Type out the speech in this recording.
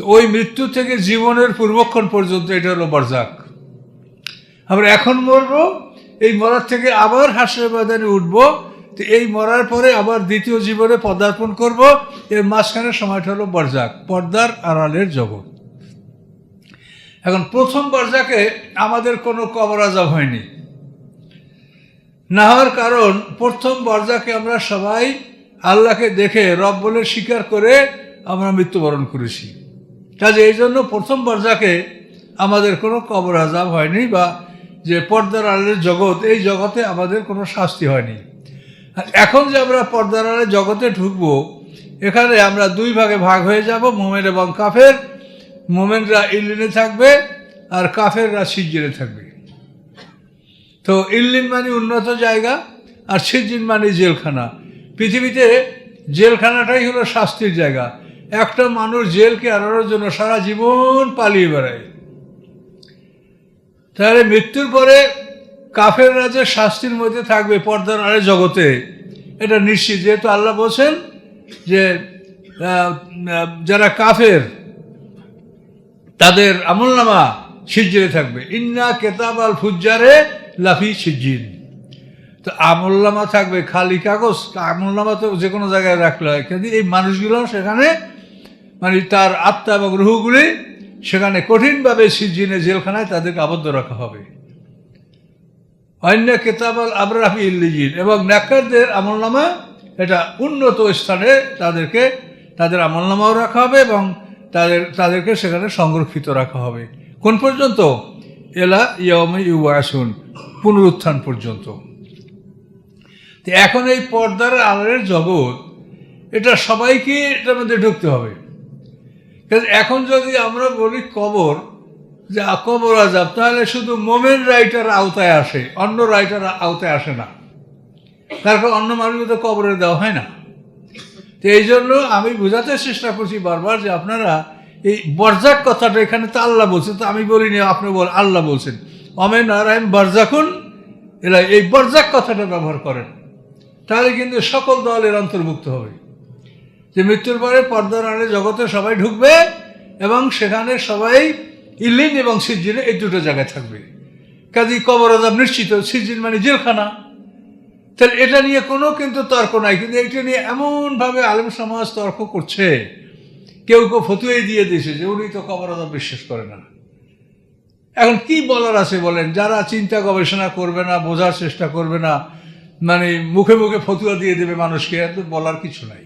তো ওই মৃত্যু থেকে জীবনের পূর্বক্ষণ পর্যন্ত এটা হলো বারজাক। আমরা এখন মরবো, এই মরার থেকে আবার হাসরের ময়দানে উঠবো, তো এই মরার পরে আবার দ্বিতীয় জীবনে পদার্পণ করব, এর মাঝখানে সময়টা হলো বারজাক, পর্দার আড়ালের জগৎ। এখন প্রথম বারজাকে আমাদের কোনো কবর আযাব হয়নি, না হওয়ার কারণ প্রথম বারজাকে আমরা সবাই আল্লাহকে দেখে রব বলে স্বীকার করে আমরা মৃত্যুবরণ করেছি। কাজে এই জন্য প্রথম বারজাকে আমাদের কোনো কবর আযাব হয়নি, বা যে পর্দার আড়ালের জগৎ, এই জগতে আমাদের কোনো শাস্তি হয়নি। আর এখন যে আমরা পর্দার আড়ালের জগতে ঢুকবো, এখানে আমরা দুই ভাগে ভাগ হয়ে যাব, মোমেন এবং কাফের। মোমেনরা ইল্লিনে থাকবে আর কাফেররা সিজ্জিনে থাকবে। তো ইল্লিন মানে উন্নত জায়গা, আর সিজ্জিন মানে জেলখানা। পৃথিবীতে জেলখানাটাই হলো শাস্তির জায়গা। একটা মানুষ জেলকে এড়ানোর জন্য সারা জীবন পালিয়ে বেড়ায়। তাহলে মৃত্যুর পরে কাফেররা যে শাস্তির মধ্যে থাকবে পর্দার আড়ালের জগতে, এটা নিশ্চিত। যেহেতু আল্লাহ বলছেন যে যারা কাফের তাদের আমলনামা সিজ্জিনে থাকবে, ইন্না কেতাব আল ফুজ্জারে লাফি সিজ্জিন। তো আমলনামা থাকবে খালি কাগজ, আমলনামা তো যে কোনো জায়গায় রাখলে হয়, কিন্তু এই মানুষগুলো সেখানে মানে তার আত্মা এবং রুহগুলি সেখানে কঠিনভাবে সিজ্জিনে জেলখানায় তাদেরকে আবদ্ধ রাখা হবে। অন্য কেতাব আল আবরাফি ইল্লিজিন, এবং নেককারদের আমলনামা এটা উন্নত স্থানে তাদের আমলনামাও রাখা হবে, এবং তাদেরকে সেখানে সংরক্ষিত রাখা হবে। কোন পর্যন্ত? এলা ইয়াউমে ইউবাসুন, পুনরুত্থান পর্যন্ত। তো এখন এই পর্দার আড়ালের জগৎ, এটা সবাইকে এটার মধ্যে ঢুকতে হবে। এখন যদি আমরা বলি কবর, যে কবর আযাব, তাহলে শুধু মোমেন রাইটার আওতায় আসে, অন্য রাইটার আওতায় আসে না। তারপর অন্য মানুষকে তো কবরে দেওয়া হয় না। তো এই জন্য আমি বোঝাতে চেষ্টা করছি বারবার যে আপনারা এই বারজাক কথাটা এখানে তো আল্লাহ বলছেন, তো আমি বলিনি, আপনি আল্লাহ বলছেন অমেন নারায়ণ বারজাকুন, এরা এই বারজাক কথাটা ব্যবহার করেন, তাহলে কিন্তু সকল দলের অন্তর্ভুক্ত হবে। যে মৃত্যুর পরে পর্দার আড়ালে জগতে সবাই ঢুকবে, এবং সেখানে সবাই ইল্লিন এবং সিজ্জিনে এই দুটো জায়গায় থাকবে। কাজেই কবর আযাব নিশ্চিত। সিজ্জিন মানে জেলখানা। তাহলে এটা নিয়ে কোনো কিন্তু তর্ক নাই। কিন্তু এটা নিয়ে এমনভাবে আলেম সমাজ তর্ক করছে, কেউ ফতুয়াই দিয়ে দিয়েছে যে উনি তো কবর আযাব বিশ্বাস করে না। এখন কি বলার আছে বলেন? যারা চিন্তা গবেষণা করবে না, বোঝার চেষ্টা করবে না, মানে মুখে মুখে ফতুয়া দিয়ে দেবে মানুষকে, এত বলার কিছু নাই।